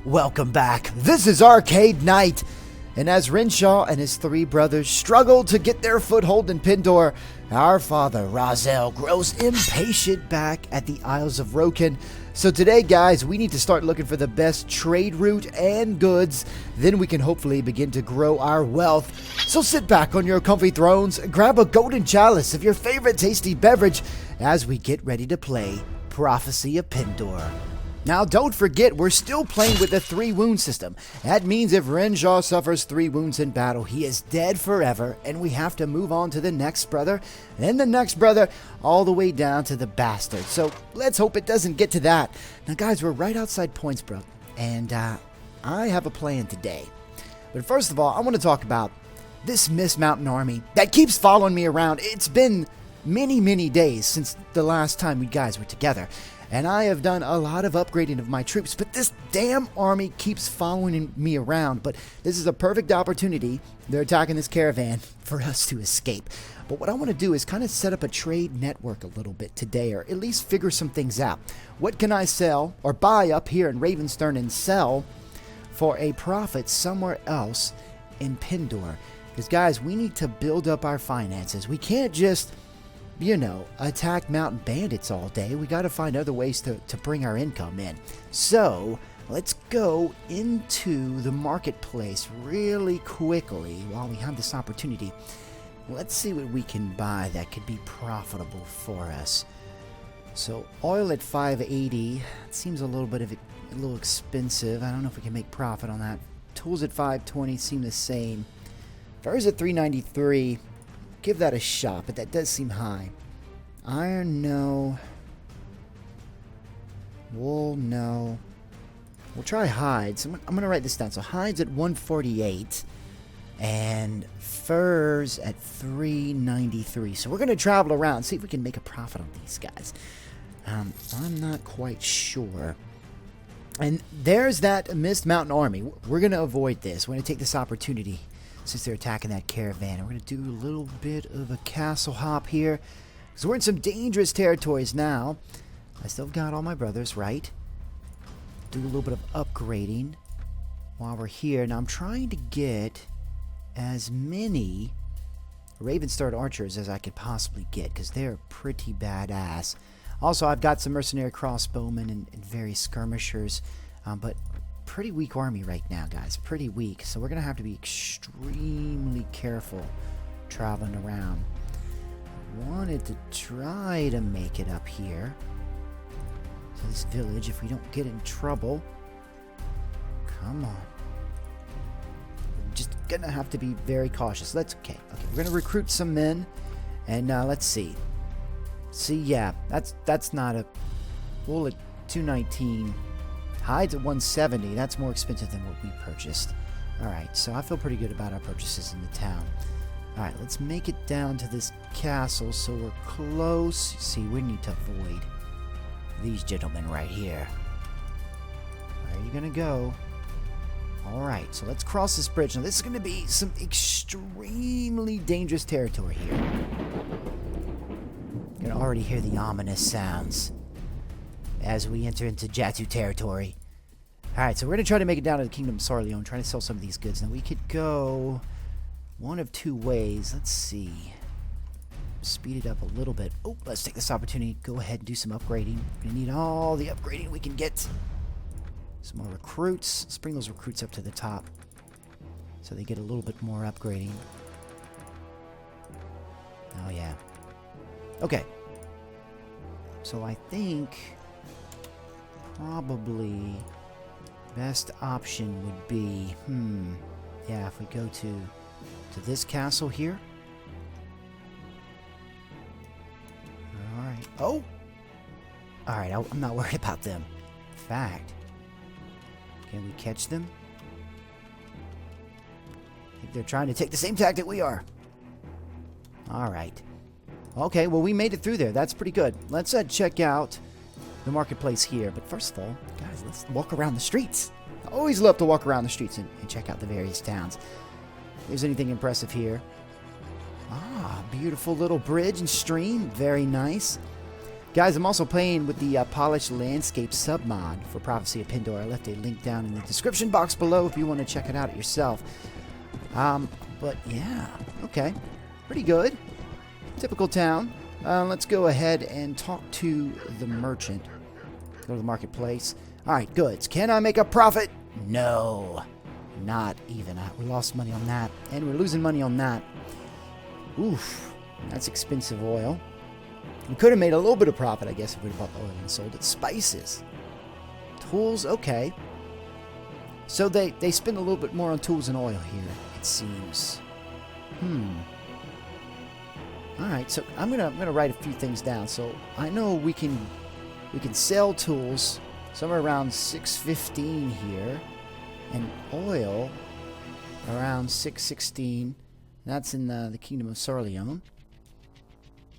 Welcome back. This is Arcade Night. And as Renshaw and his three brothers struggle to get their foothold in Pendor, our father, Razel, grows impatient back at the Isles of Rokken. So today, guys, we need to start looking for the best trade route and goods. Then we can hopefully begin to grow our wealth. So sit back on your comfy thrones, grab a golden chalice of your favorite tasty beverage as we get ready to play Prophesy of Pendor. Now, don't forget, we're still playing with the 3-wound system. That means if Renshaw suffers 3 wounds in battle, he is dead forever, and we have to move on to the next brother, and the next brother, all the way down to the bastard. So, let's hope it doesn't get to that. Now, guys, we're right outside Pointsbrook, and I have a plan today. But first of all, I want to talk about this Mist Mountain army that keeps following me around. It's been many days since the last time we guys were together. And I have done a lot of upgrading of my troops, but this damn army keeps following me around. But this is a perfect opportunity. They're attacking this caravan for us to escape. But what I want to do is kind of set up a trade network a little bit today, or at least figure some things out. What can I sell or buy up here in Ravenstern and sell for a profit somewhere else in Pendor? Because, guys, we need to build up our finances. We can't just, you know, attack mountain bandits all day. We got to find other ways to bring our income in. So let's go into the marketplace really quickly while we have this opportunity. Let's see what we can buy that could be profitable for us. So oil at 580. It seems a little expensive. I don't know if we can make profit on that. Tools at 520 seem the same. Furs at 393. Give that a shot, but that does seem high. Iron, no. Wool, no. We'll try hides. I'm going to write this down. So hides at 148 and furs at 393. So we're going to travel around, see if we can make a profit on these guys. I'm not quite sure. And there's that Mist Mountain army. We're going to avoid this. We're going to take this opportunity since they're attacking that caravan. And we're going to do a little bit of a castle hop here, because we're in some dangerous territories now. I still got all my brothers, right? Do a little bit of upgrading while we're here. Now I'm trying to get as many Ravenstar archers as I could possibly get, because they're pretty badass. Also, I've got some mercenary crossbowmen and various skirmishers, but pretty weak army right now, guys. Pretty weak. So we're going to have to be extremely careful traveling around. Wanted to try to make it up here to this village if we don't get in trouble. Come on. We're just going to have to be very cautious. That's okay. Okay, we're going to recruit some men. And let's see. See, yeah, that's not a... Wool at 219. Hides at 170. That's more expensive than what we purchased. Alright, so I feel pretty good about our purchases in the town. Alright, let's make it down to this castle so we're close. See, we need to avoid these gentlemen right here. Where are you going to go? Alright, so let's cross this bridge. Now, this is going to be some extremely dangerous territory here. You can already hear the ominous sounds as we enter into Jatu territory. Alright, so we're going to try to make it down to the Kingdom of Sarleon, trying to sell some of these goods. Now, we could go one of two ways. Let's see. Speed it up a little bit. Oh, let's take this opportunity. Go ahead and do some upgrading. We're going to need all the upgrading we can get. Some more recruits. Let's bring those recruits up to the top so they get a little bit more upgrading. Oh, yeah. Okay. So I think probably best option would be, yeah, if we go to this castle here. Alright. Oh! Alright, I'm not worried about them. In fact, can we catch them? I think they're trying to take the same tactic we are. Alright. Okay, well, we made it through there. That's pretty good. Let's check out the marketplace here. But first of all, guys, let's walk around the streets. I always love to walk around the streets and check out the various towns. If there's anything impressive here. Ah, beautiful little bridge and stream. Very nice. Guys, I'm also playing with the Polished Landscape submod for Prophecy of Pendor. I left a link down in the description box below if you want to check it out yourself. But yeah, okay. Pretty good. Typical town. Let's go ahead and talk to the merchant. Go to the marketplace. Alright, goods. Can I make a profit? No. Not even. We lost money on that. And we're losing money on that. Oof. That's expensive oil. We could have made a little bit of profit, I guess, if we'd bought the oil and sold it. Spices. Tools, okay. So they spend a little bit more on tools and oil here, it seems. Alright, so I'm gonna write a few things down. So I know we can sell tools somewhere around 615 here. And oil around 616. That's in the Kingdom of Sorleone.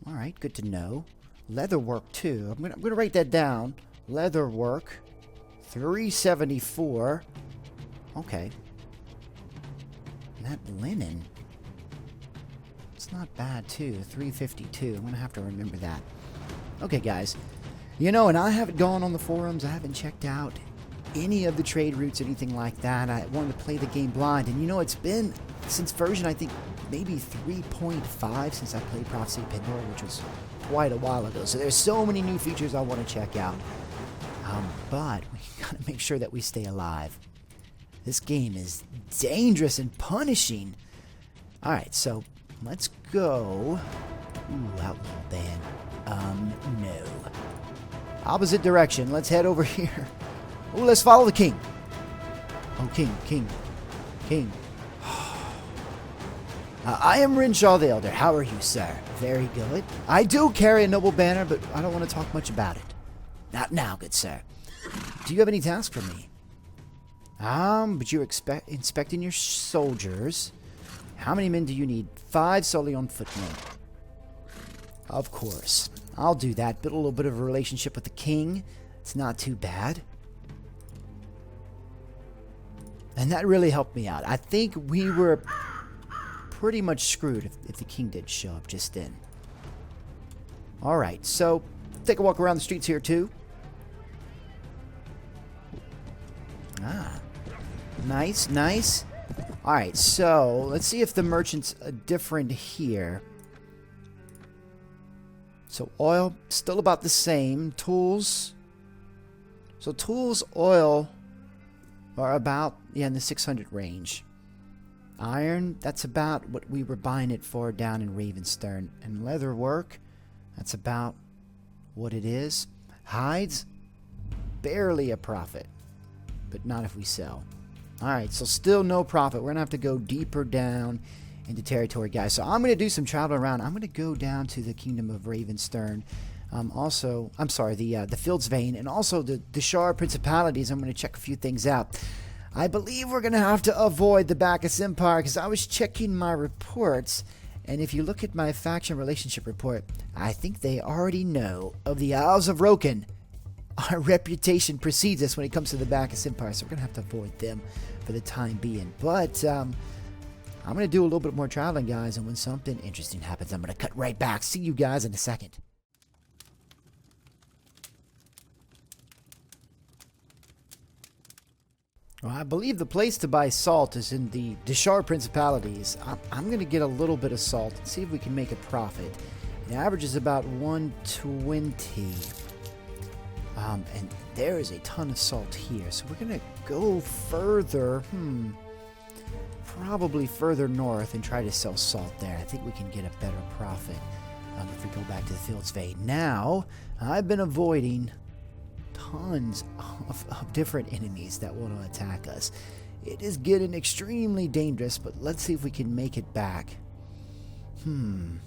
Alright, good to know. Leather work too. I'm gonna write that down. Leather work. 374. Okay. And that linen. It's not bad too. 352. I'm gonna have to remember that. Okay, guys. You know, and I haven't gone on the forums. I haven't checked out any of the trade routes, anything like that. I wanted to play the game blind. And you know, it's been since version, I think, maybe 3.5 since I played Prophecy of Pendor, which was quite a while ago. So there's so many new features I want to check out. But we gotta make sure that we stay alive. This game is dangerous and punishing. Alright, so let's go. Ooh, outlaw band. No. Opposite direction. Let's head over here. Ooh, let's follow the king. Oh, king. I am Renshaw the Elder. How are you, sir? Very good. I do carry a noble banner, but I don't want to talk much about it. Not now, good sir. Do you have any tasks for me? But you're inspecting your soldiers. How many men do you need? 5 solely on footmen. Of course. I'll do that. Build a little bit of a relationship with the king. It's not too bad. And that really helped me out. I think we were pretty much screwed if the king did show up just then. Alright, so take a walk around the streets here too. Nice. Alright, so let's see if the merchant's different here. So oil, still about the same. Tools. So tools, oil are about, in the 600 range. Iron, that's about what we were buying it for down in Ravenstern. And leather work, that's about what it is. Hides, barely a profit. But not if we sell. Alright, so still no profit. We're going to have to go deeper down into territory, guys. So I'm going to do some traveling around. I'm going to go down to the Kingdom of Ravenstern. Also, I'm sorry, the Fields Vein. And also the Shar Principalities. I'm going to check a few things out. I believe we're going to have to avoid the Bacchus Empire because I was checking my reports, and if you look at my faction relationship report, I think they already know of the Isles of Rokken. Our reputation precedes us when it comes to the Bacchus Empire, so we're going to have to avoid them for the time being. But I'm going to do a little bit more traveling, guys, and when something interesting happens, I'm going to cut right back. See you guys in a second. Well, I believe the place to buy salt is in the Deshar Principalities. I'm going to get a little bit of salt and see if we can make a profit. The average is about 120. And there is a ton of salt here. So we're going to go further. Probably further north and try to sell salt there. I think we can get a better profit if we go back to the Fields Vein. Now, I've been avoiding tons of different enemies that want to attack us. It is getting extremely dangerous, but let's see if we can make it back. And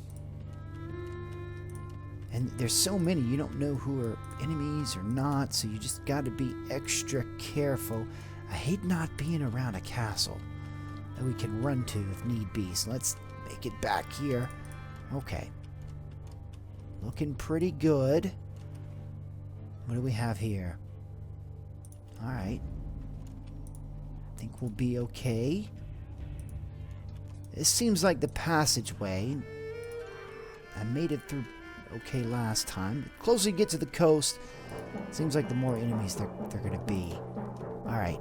there's so many, you don't know who are enemies or not, so you just got to be extra careful. I hate not being around a castle that we can run to if need be, so let's make it back here. Okay. Looking pretty good. What do we have here? Alright. I think we'll be okay. This seems like the passageway. I made it through okay last time. The closer you get to the coast, it seems like the more enemies they're going to be. Alright.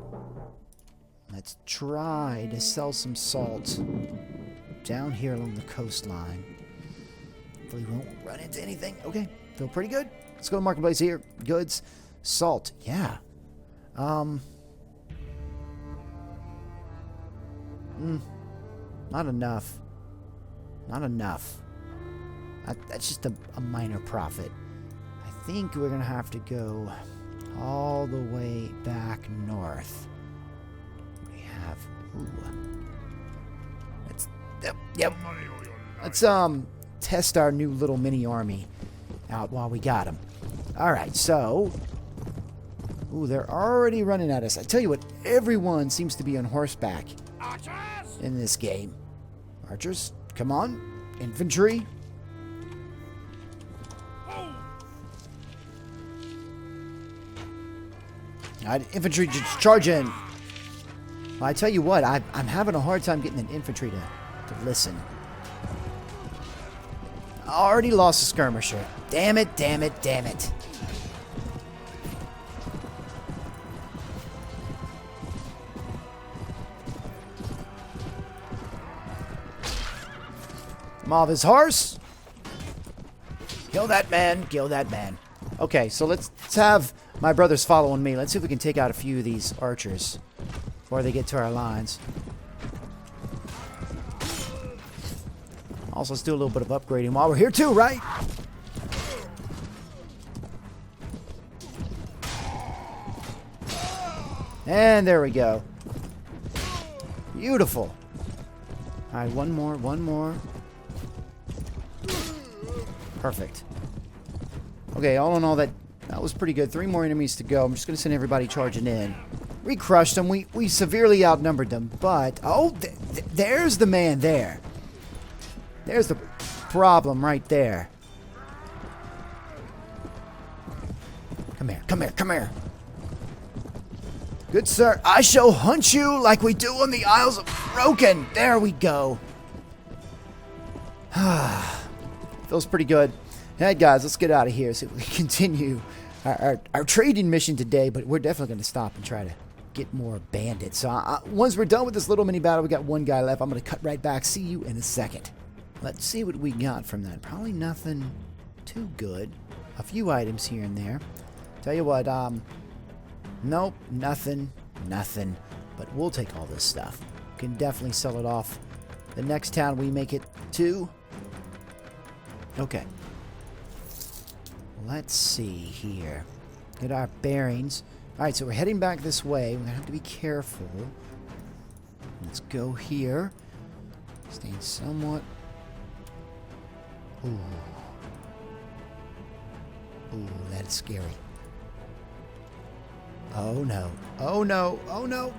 Let's try to sell some salt down here along the coastline. Hopefully we won't run into anything. Okay, feel pretty good. Let's go to marketplace here. Goods. Salt. Yeah. Not enough. Not enough. That's just a minor profit. I think we're going to have to go all the way back north. We have... Ooh. Yep. Let's, test our new little mini army out while we got them. Alright, so... Ooh, they're already running at us. I tell you what, everyone seems to be on horseback in this game. Archers, come on. Infantry. Alright, infantry just charge in. Well, I tell you what, I'm having a hard time getting an infantry to listen. Already lost a skirmisher. Damn it, damn it, damn it. I'm off his horse. Kill that man, kill that man. Okay, so let's have my brothers following me. Let's see if we can take out a few of these archers before they get to our lines. Also, let's do a little bit of upgrading while we're here too, right? And there we go. Beautiful. Alright, one more, one more. Perfect. Okay, all in all, that was pretty good. 3 more enemies to go. I'm just going to send everybody charging in. We crushed them. We severely outnumbered them, but... Oh, there's the man there. There's the problem right there. Come here, come here, come here. Good sir, I shall hunt you like we do on the Isles of Rokken. There we go. Feels pretty good. Hey guys, let's get out of here so we can continue our trading mission today, but we're definitely going to stop and try to get more bandits. So once we're done with this little mini battle, we got 1 guy left. I'm going to cut right back. See you in a second. Let's see what we got from that. Probably nothing too good. A few items here and there. Tell you what, nope, nothing. But we'll take all this stuff. Can definitely sell it off the next town we make it to. Okay. Let's see here. Get our bearings. Alright, so we're heading back this way. We're going to have to be careful. Let's go here. Staying somewhat... Ooh. Ooh, that is scary. Oh no. Oh no. Oh no.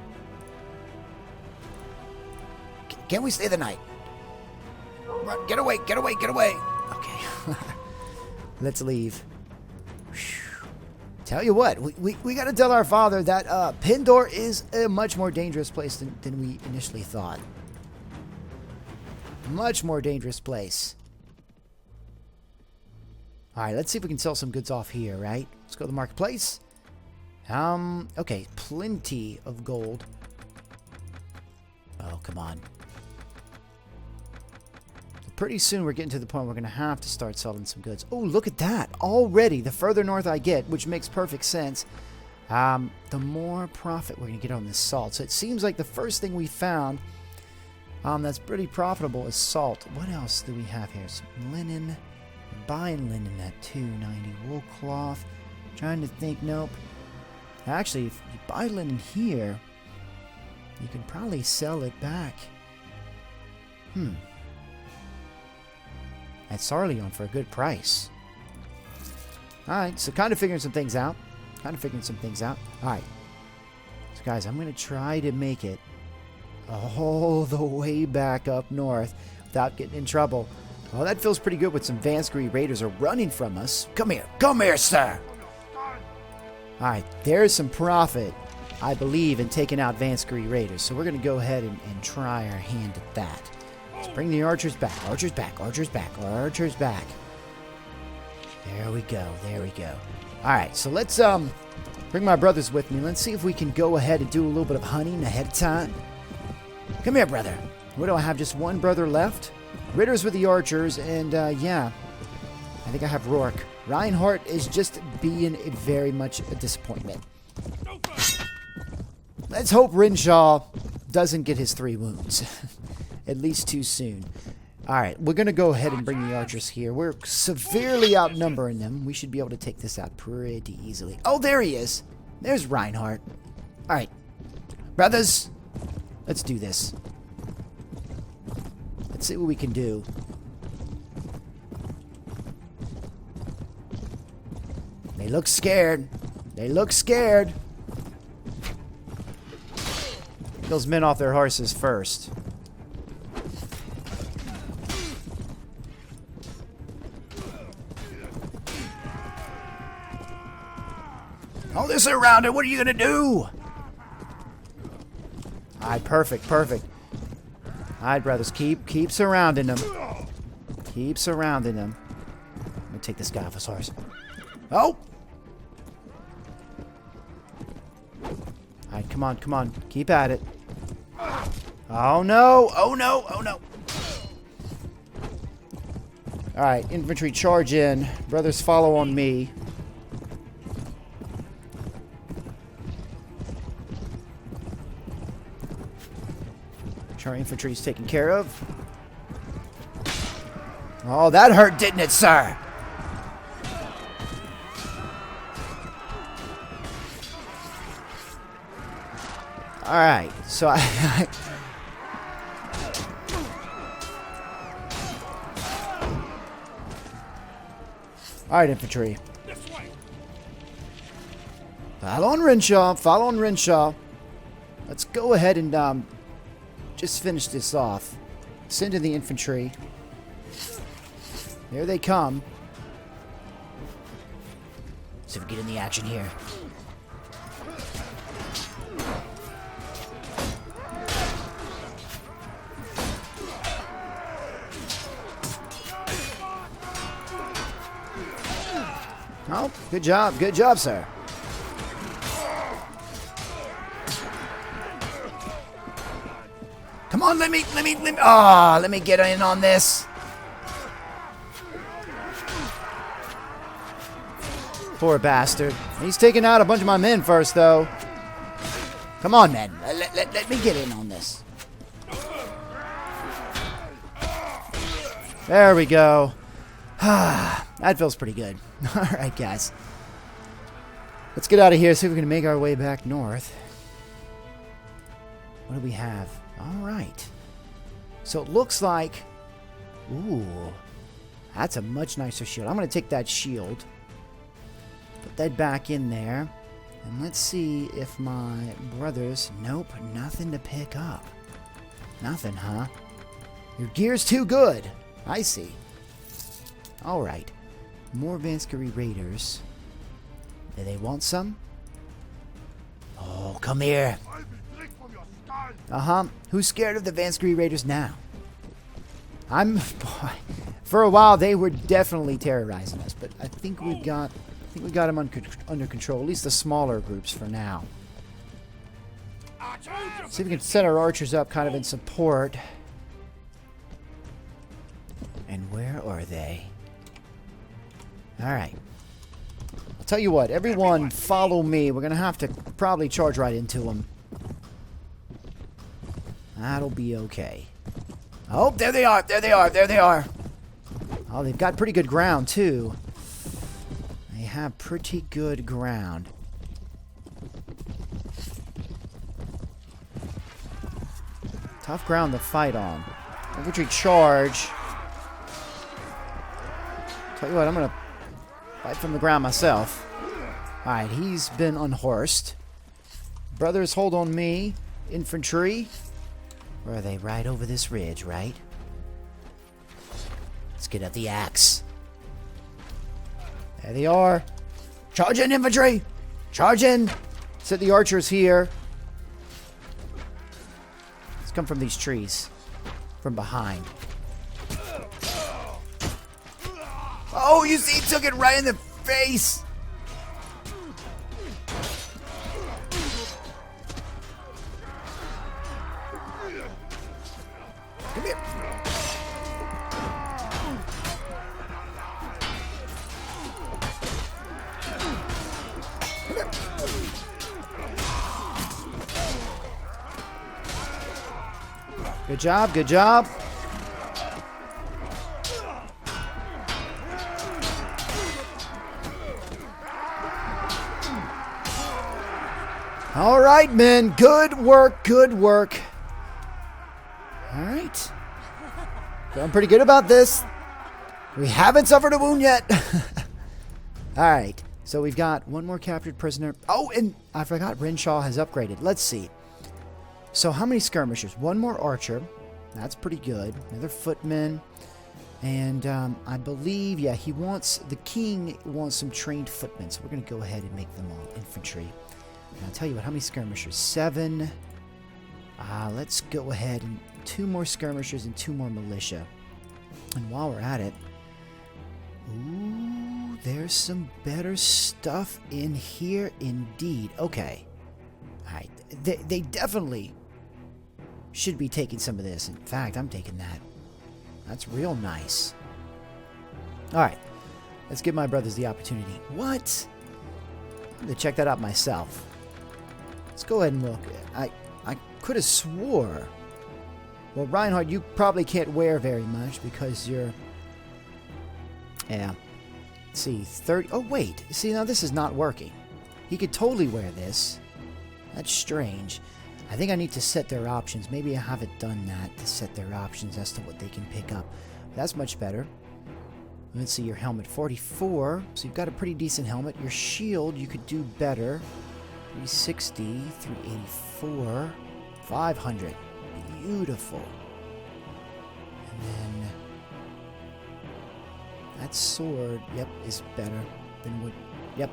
Can we stay the night? Run, get away, get away, get away. Okay. Let's leave. Whew. Tell you what, we got to tell our father that Pendor is a much more dangerous place than we initially thought. Much more dangerous place. Alright, let's see if we can sell some goods off here, right? Let's go to the marketplace. Okay, plenty of gold. Oh, come on. Pretty soon we're getting to the point where we're going to have to start selling some goods. Oh, look at that. Already, the further north I get, which makes perfect sense, the more profit we're going to get on this salt. So it seems like the first thing we found that's pretty profitable is salt. What else do we have here? Some linen. Buying linen at $2.90. Wool cloth. Trying to think. Nope. Actually, if you buy linen here, you can probably sell it back. At Sarleon for a good price. Alright, so kind of figuring some things out. Alright. So guys, I'm going to try to make it all the way back up north without getting in trouble. Oh, that feels pretty good with some Vanskery Raiders are running from us. Come here, sir. Alright, there's some profit, I believe, in taking out Vanskery Raiders. So we're going to go ahead and try our hand at that. Let's bring the archers back. Archers back. There we go. There we go. All right, so let's bring my brothers with me. Let's see if we can go ahead and do a little bit of hunting ahead of time. Come here, brother. What do I have? Just one brother left? Ritter's with the archers, and yeah, I think I have Rourke. Reinhardt is just being very much a disappointment. Let's hope Renshaw doesn't get his 3 wounds. At least too soon. Alright, we're going to go ahead and bring the archers here. We're severely outnumbering them. We should be able to take this out pretty easily. Oh, there he is. There's Reinhardt. Alright. Brothers, let's do this. Let's see what we can do. They look scared. They look scared. Get those men off their horses first. Oh, they're surrounded. What are you going to do? Alright, perfect, perfect. Alright, brothers, keep surrounding them. Keep surrounding them. I'm going to take this guy off his horse. Oh! Alright, come on, come on. Keep at it. Oh no! Oh no! Oh no! Alright, infantry charge in. Brothers follow on me. Our infantry is taken care of. Oh, that hurt, didn't it, sir? All right, so I all right, infantry. Follow on Renshaw. Follow on Renshaw. Let's go ahead and just finish this off. Send in the infantry. There they come. See if we get in the action here. Oh, good job, sir. Come on, let me get in on this. Poor bastard. He's taking out a bunch of my men first, though. Come on, men. Let me get in on this. There we go. That feels pretty good. Alright, guys. Let's get out of here, see if we can make our way back north. What do we have? Alright. So it looks like... Ooh. That's a much nicer shield. I'm going to take that shield. Put that back in there. And let's see if my brothers... Nope, nothing to pick up. Nothing, huh? Your gear's too good. I see. Alright. More Vanskery Raiders. Do they want some? Oh, come here. Uh-huh. Who's scared of the Vanskery Raiders now? Boy, for a while they were definitely terrorizing us, but I think we got them under control. At least the smaller groups for now. See if we can set our archers up kind of in support. And where are they? Alright. I'll tell you what, everyone follow me. We're going to have to probably charge right into them. That'll be okay. Oh, there they are, there they are, there they are. Oh, they've got pretty good ground, too. They have pretty good ground. Tough ground to fight on. Infantry charge. Tell you what, I'm going to fight from the ground myself. Alright, he's been unhorsed. Brothers, hold on me. Infantry. Where are they? Right over this ridge, right? Let's get at the axe. There they are. Charge in, infantry! Charge in! Set the archers here. Let's come from these trees. From behind. Oh, you see, he took it right in the face. Come here. Good job, good job. All right, men. Good work, good work. All right. Feeling pretty good about this. We haven't suffered a wound yet. All right. So we've got one more captured prisoner. Oh, and I forgot Renshaw has upgraded. Let's see. So how many skirmishers? One more archer. That's pretty good. Another footman. And I believe, yeah, the king wants some trained footmen. So we're going to go ahead and make them all infantry. And I'll tell you what, how many skirmishers? 7. Let's go ahead and 2 more skirmishers and 2 more militia. And while we're at it, ooh, there's some better stuff in here indeed. Okay. All right. They definitely should be taking some of this. In fact, I'm taking that. That's real nice. All right. Let's give my brothers the opportunity. What? I'm going to check that out myself. Let's go ahead and look. I could have swore. Well, Reinhard, you probably can't wear very much because you're... Yeah. Let's see. 30... Oh, wait. See, now this is not working. He could totally wear this. That's strange. I think I need to set their options. Maybe I haven't done that to set their options as to what they can pick up. That's much better. Let's see, your helmet, 44. So you've got a pretty decent helmet. Your shield, you could do better. 360, 384, 500. Beautiful. And then that sword, yep, is better than what... Yep.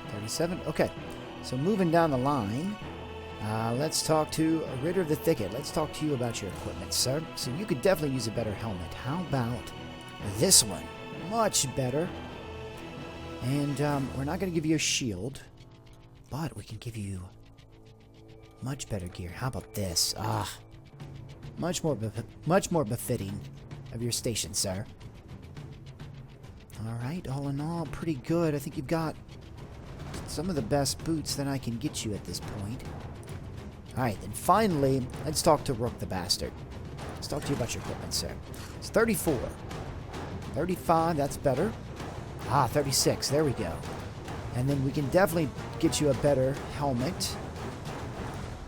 37. Okay. So moving down the line, let's talk to a Ritter of the Thicket. Let's talk to you about your equipment, sir. So you could definitely use a better helmet. How about this one? Much better. And we're not going to give you a shield, but we can give you much better gear. How about this? Much more befitting of your station, sir. All right, all in all, pretty good. I think you've got some of the best boots that I can get you at this point. Alright, then finally, let's talk to Rook the Bastard. Let's talk to you about your equipment, sir. It's 34. 35, that's better. 36, there we go. And then we can definitely get you a better helmet.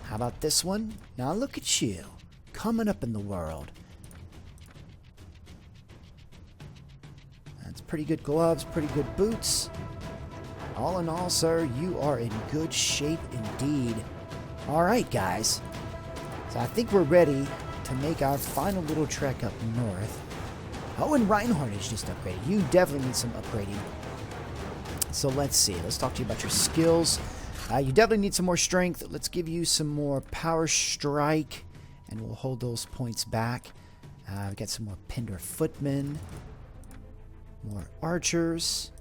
How about this one? Now look at you, coming up in the world. That's pretty good gloves, pretty good boots. All in all, sir, you are in good shape indeed. Alright, guys. So I think we're ready to make our final little trek up north. Oh, and Reinhardt is just upgraded. You definitely need some upgrading. So let's see. Let's talk to you about your skills. You definitely need some more strength. Let's give you some more power strike, and we'll hold those points back. We've got some more Pendor footmen. More archers.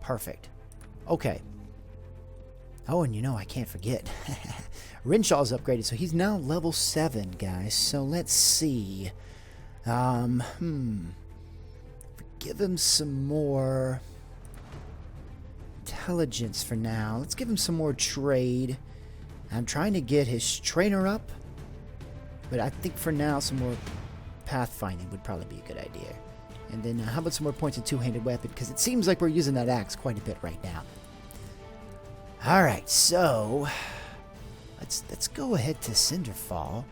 Perfect. Okay. Oh, and you know, I can't forget. Renshaw's upgraded, so he's now level 7, guys. So let's see. Give him some more intelligence for now. Let's give him some more trade. I'm trying to get his trainer up, but I think for now some more pathfinding would probably be a good idea. And then how about some more points of two-handed weapon, because it seems like we're using that axe quite a bit right now. Alright, so let's go ahead to Cinderfall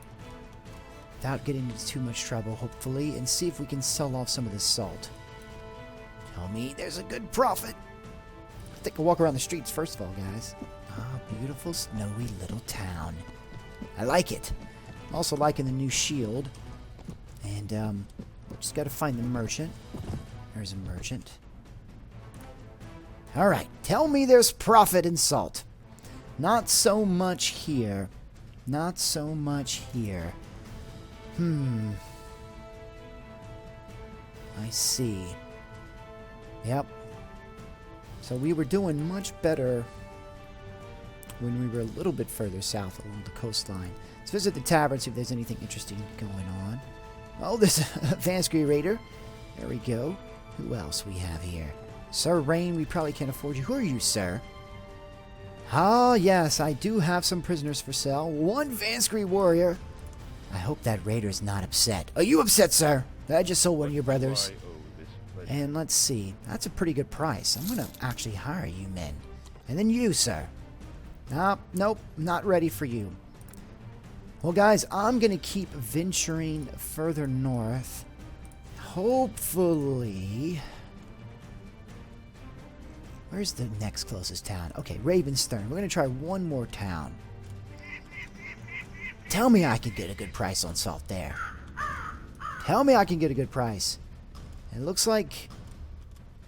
without getting into too much trouble, hopefully, and see if we can sell off some of this salt. Tell me there's a good profit. I think I'll walk around the streets first of all, guys. Beautiful snowy little town. I like it. I'm also liking the new shield. And just gotta find the merchant. There's a merchant. Alright, tell me there's profit in salt. Not so much here. Not so much here. I see. Yep. So we were doing much better when we were a little bit further south along the coastline. Let's visit the tavern, see if there's anything interesting going on. Oh, there's a Vansky Raider. There we go. Who else we have here? Sir Rain, we probably can't afford you. Who are you, sir? Ah, yes, I do have some prisoners for sale. One Vansky warrior. I hope that raider's not upset. Are you upset, sir? I just sold one of your brothers. And let's see. That's a pretty good price. I'm going to actually hire you men. And then you, sir. Nope, not ready for you. Well, guys, I'm going to keep venturing further north. Hopefully... Where's the next closest town? Okay, Ravenstern. We're going to try one more town. Tell me I can get a good price on salt there. Tell me I can get a good price. It looks like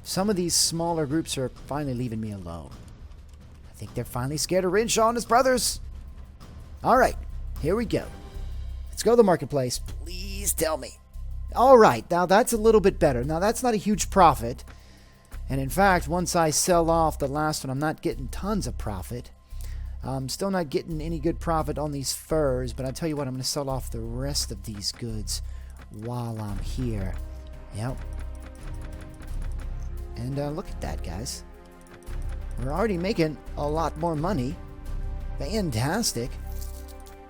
some of these smaller groups are finally leaving me alone. I think they're finally scared of Rinshaw and his brothers. Alright, here we go. Let's go to the marketplace. Please tell me. Alright, now that's a little bit better. Now that's not a huge profit. And in fact, once I sell off the last one, I'm not getting tons of profit. I'm still not getting any good profit on these furs, but I tell you what, I'm going to sell off the rest of these goods while I'm here. Yep. And look at that, guys. We're already making a lot more money. Fantastic.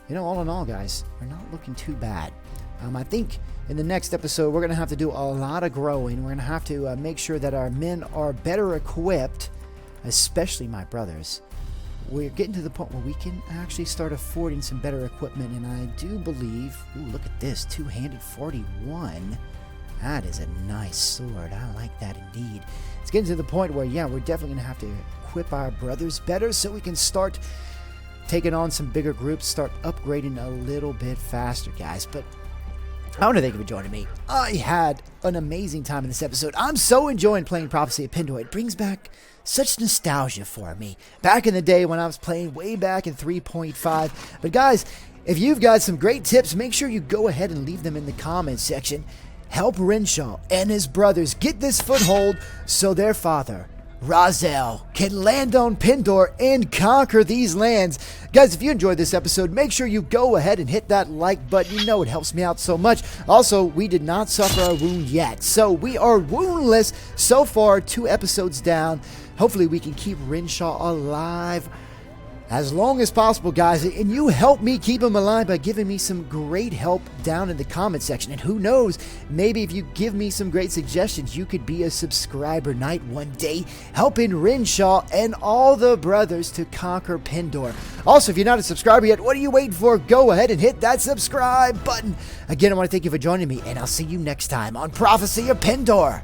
You know, all in all, guys, we're not looking too bad. I think in the next episode, we're going to have to do a lot of growing. We're going to have to make sure that our men are better equipped, especially my brothers. We're getting to the point where we can actually start affording some better equipment, and I do believe... Ooh, look at this, two-handed 41. That is a nice sword. I like that indeed. It's getting to the point where, yeah, we're definitely going to have to equip our brothers better so we can start taking on some bigger groups, start upgrading a little bit faster, guys. But I want to thank you for joining me. I had an amazing time in this episode. I'm so enjoying playing Prophecy of Pendor. It brings back such nostalgia for me. Back in the day when I was playing way back in 3.5. But guys, if you've got some great tips, make sure you go ahead and leave them in the comments section. Help Renshaw and his brothers get this foothold so their father, Razel, can land on Pendor and conquer these lands. Guys, if you enjoyed this episode, make sure you go ahead and hit that like button. You know it helps me out so much. Also, we did not suffer a wound yet, so we are woundless so far, 2 episodes down. Hopefully we can keep Renshaw alive as long as possible, guys, and you help me keep him alive by giving me some great help down in the comment section. And who knows, maybe if you give me some great suggestions, you could be a subscriber knight one day, helping Renshaw and all the brothers to conquer Pendor. Also, if you're not a subscriber yet, what are you waiting for? Go ahead and hit that subscribe button. Again, I want to thank you for joining me, and I'll see you next time on Prophecy of Pendor.